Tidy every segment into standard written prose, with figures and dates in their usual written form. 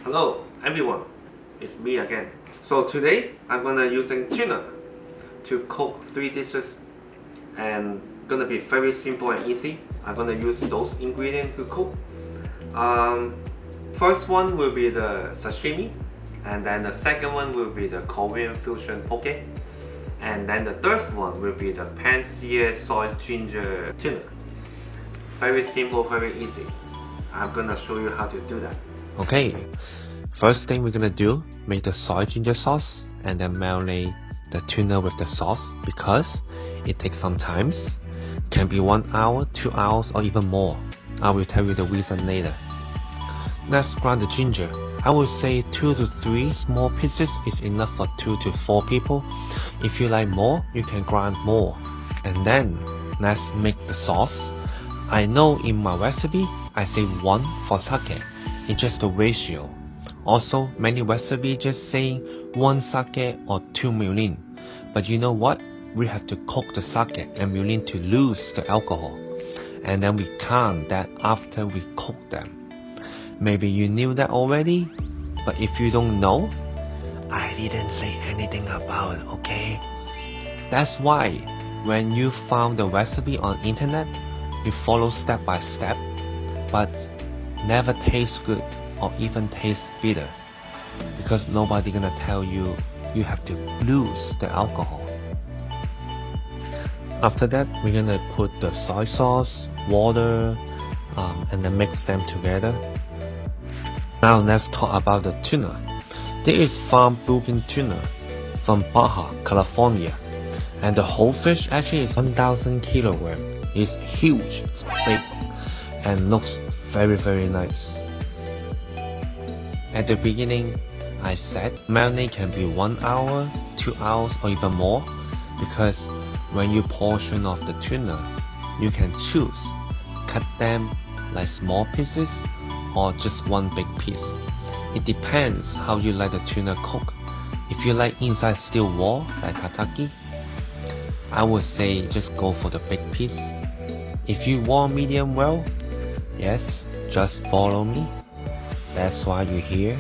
Hello everyone, it's me again. So today I'm gonna using tuna to cook 3 dishes and gonna be very simple and easy. I'm gonna use those ingredients to cook. First one will be the sashimi, and then the second one will be the Korean fusion poke, and then the third one will be the Pan Seared Ginger Tuna. Very simple, very easy. I'm gonna show you how to do that. Okay, first thing we're gonna do, make the soy ginger sauce and then marinate the tuna with the sauce because it takes some time. Can be 1 hour, 2 hours or even more. I will tell you the reason later. Let's grind the ginger. I would say 2 to 3 small pieces is enough for 2 to 4 people. If you like more, you can grind more. And then let's make the sauce. I know in my recipe, I say 1 for sake. It's just a ratio. Also, many recipes just saying 1 sake or 2 mirin. But you know what? We have to cook the sake and mirin to lose the alcohol. And then we count that after we cook them. Maybe you knew that already, but if you don't know, I didn't say anything about it, okay? That's why when you found the recipe on internet, you follow step by step, but never taste good or even taste bitter, because nobody gonna tell you you have to lose the alcohol. After that, we're gonna put the soy sauce, water, and then mix them together. Now let's talk about the tuna. There is farm bluefin tuna from Baja, California, and the whole fish actually is 1,000 kilograms. It's huge, it's big, and looks very nice. At the beginning, I said marinade can be 1 hour, 2 hours or even more, because when you portion of the tuna, you can choose, cut them like small pieces or just one big piece. It depends how you like the tuna cook. If you like inside still raw like tataki, I would say just go for the big piece. If you want medium well, yes, just follow me. That's why you're here.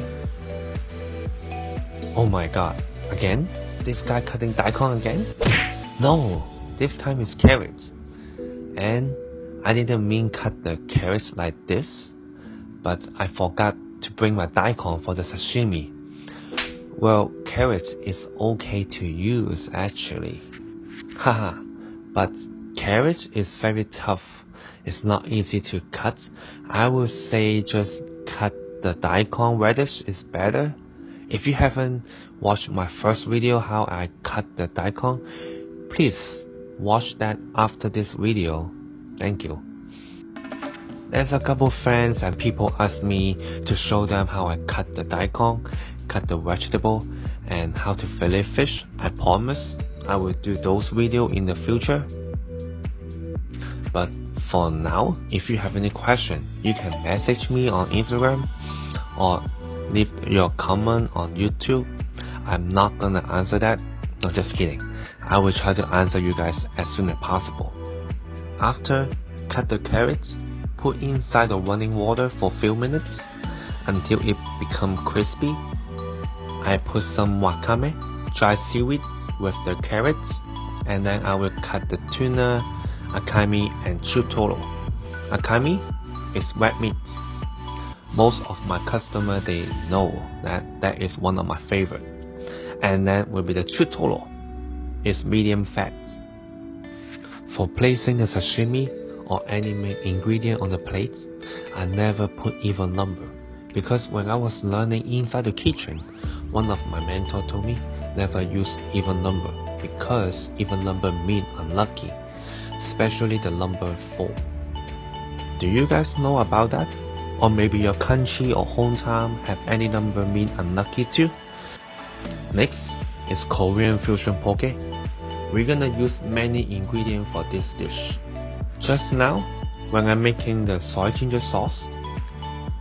Oh my god, again? This guy cutting daikon again? No, this time it's carrots. And I didn't mean cut the carrots like this, but I forgot to bring my daikon for the sashimi. Well, carrots is okay to use actually. Haha, but carrots is very tough. It's not easy to cut. I would say just cut the daikon radish is better. If you haven't watched my first video how I cut the daikon, please watch that after this video. Thank you. There's a couple friends and people ask me to show them how I cut the daikon, cut the vegetable, and how to fillet fish. I promise I will do those videos in the future. But for now, if you have any question, you can message me on Instagram or leave your comment on YouTube. I'm not gonna answer that. No, just kidding. I will try to answer you guys as soon as possible. After, cut the carrots, put inside the running water for a few minutes until it becomes crispy. I put some wakame, dry seaweed with the carrots, and then I will cut the tuna, Akami and Chu Toro. Akami is red meat. Most of my customers, they know that is one of my favorite. And then will be the Chu Toro. It's medium fat. For placing the sashimi or any main ingredient on the plate, I never put even number, because when I was learning inside the kitchen, one of my mentors told me never use even number, because even number mean unlucky, especially the number 4. Do you guys know about that? Or maybe your country or hometown have any number mean unlucky too? Next is Korean fusion poke. We're gonna use many ingredients for this dish. Just now, when I'm making the soy ginger sauce,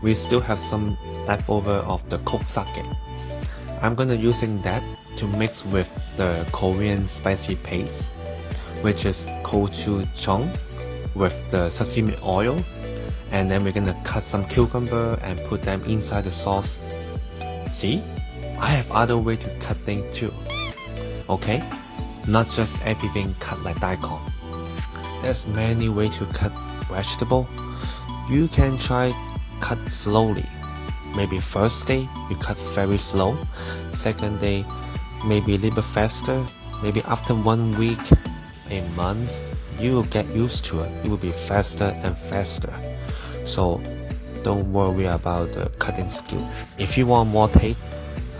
we still have some leftover of the cooked sake. I'm gonna using that to mix with the Korean spicy paste, which is gochujang with the sashimi oil, and then we're gonna cut some cucumber and put them inside the sauce See? I have other way to cut things too. Okay? Not just everything cut like daikon. There's many ways to cut vegetable. You can try cut slowly. Maybe first day you cut very slow. Second day maybe a little bit faster. Maybe after 1 week, a month, you will get used to it. It will be faster and faster. So don't worry about the cutting skill. If you want more taste,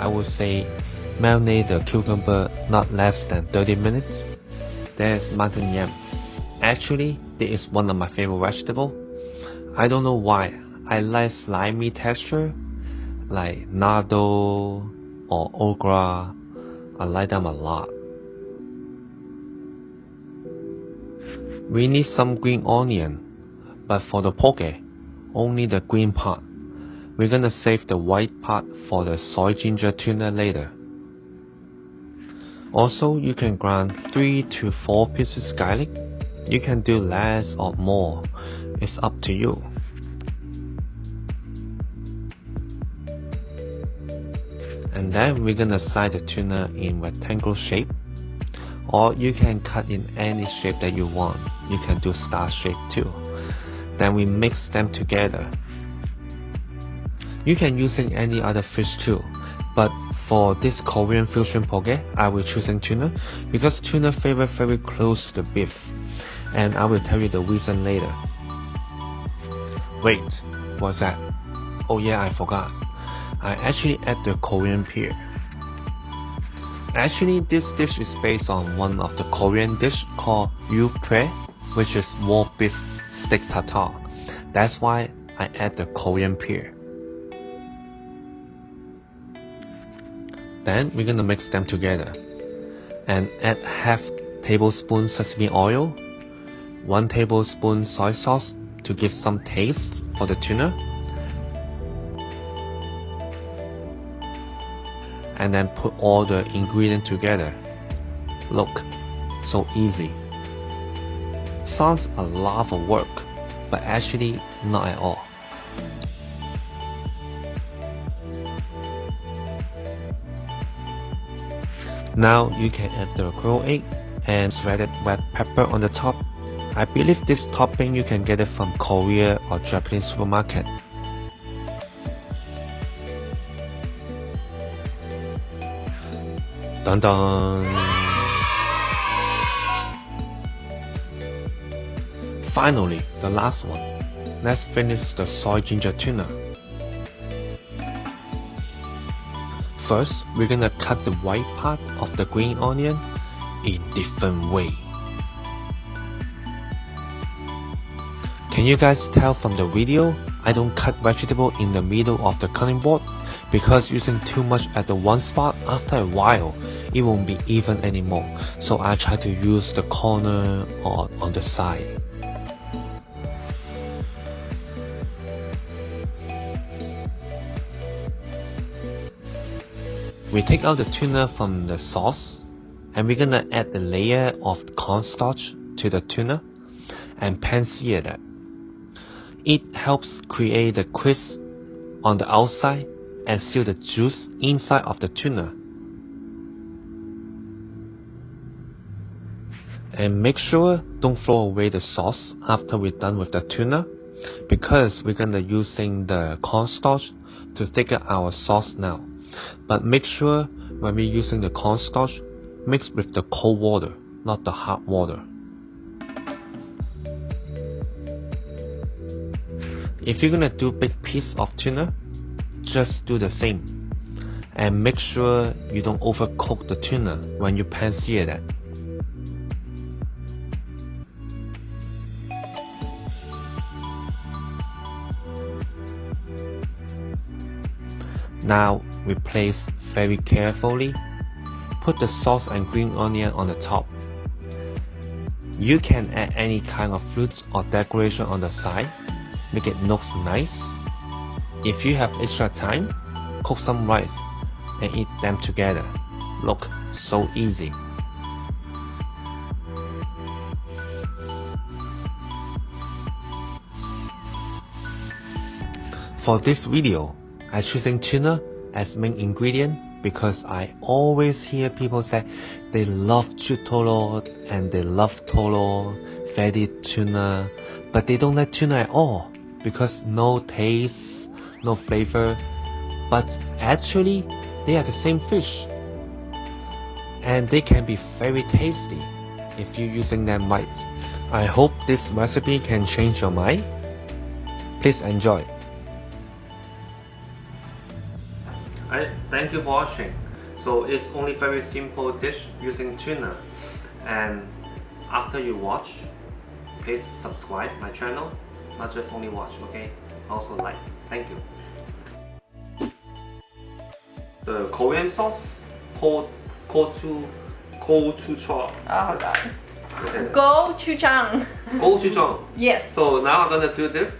I would say marinate the cucumber not less than 30 minutes. There's mountain yam. Actually, this is one of my favorite vegetables. I don't know why. I like slimy texture, like nardo or okra. I like them a lot. We need some green onion, but for the poke, only the green part. We're gonna save the white part for the soy ginger tuna later. Also, you can grind 3 to 4 pieces garlic. You can do less or more. It's up to you. And then we're gonna slice the tuna in rectangle shape. Or you can cut in any shape that you want. You can do star shape too. Then we mix them together. You can using any other fish too, but for this Korean fusion poke, I will choosing tuna because tuna flavor very close to the beef, and I will tell you the reason later. Wait, what's that? Oh yeah, I forgot. I actually add the Korean pear. Actually, this dish is based on one of the Korean dish called Apron, which is raw beef steak tartare. That's why I add the Korean pear. Then we're gonna mix them together and add half tablespoon sesame oil, 1 tablespoon soy sauce to give some taste for the tuna, and then put all the ingredients together. Look, so easy. Sounds a lot of work, but actually not at all. Now you can add the raw egg and shredded red pepper on the top. I believe this topping you can get it from Korea or Japanese supermarket. Dun dun! Finally, the last one. Let's finish the soy ginger tuna. First, we're gonna cut the white part of the green onion in different way. Can you guys tell from the video, I don't cut vegetable in the middle of the cutting board because using too much at the one spot, after a while, it won't be even anymore. So I try to use the corner or on the side. We take out the tuna from the sauce and we're gonna add the layer of cornstarch to the tuna and pan sear it. It helps create the crisp on the outside and seal the juice inside of the tuna. And make sure don't throw away the sauce after we're done with the tuna because we're gonna using the cornstarch to thicken our sauce now. But make sure when we're using the cornstarch, mix with the cold water, not the hot water. If you're gonna do big piece of tuna, just do the same. And make sure you don't overcook the tuna when you pan sear that. Now we place very carefully. Put the sauce and green onion on the top. You can add any kind of fruits or decoration on the side. Make it look nice. If you have extra time, cook some rice and eat them together. Look, so easy. For this video, I'm choosing tuna as main ingredient because I always hear people say they love Chu Toro and they love Toro, fatty tuna, but they don't like tuna at all because no taste, no flavor, but actually they are the same fish and they can be very tasty if you're using them right. I hope this recipe can change your mind. Please enjoy. Thank you for watching. So it's only very simple dish using tuna. And after you watch, please subscribe my channel. Not just only watch, okay? Also like. Thank you. The Korean sauce, gochujang. Oh god. Gochujang. Gochujang. Yes. So now I'm gonna do this.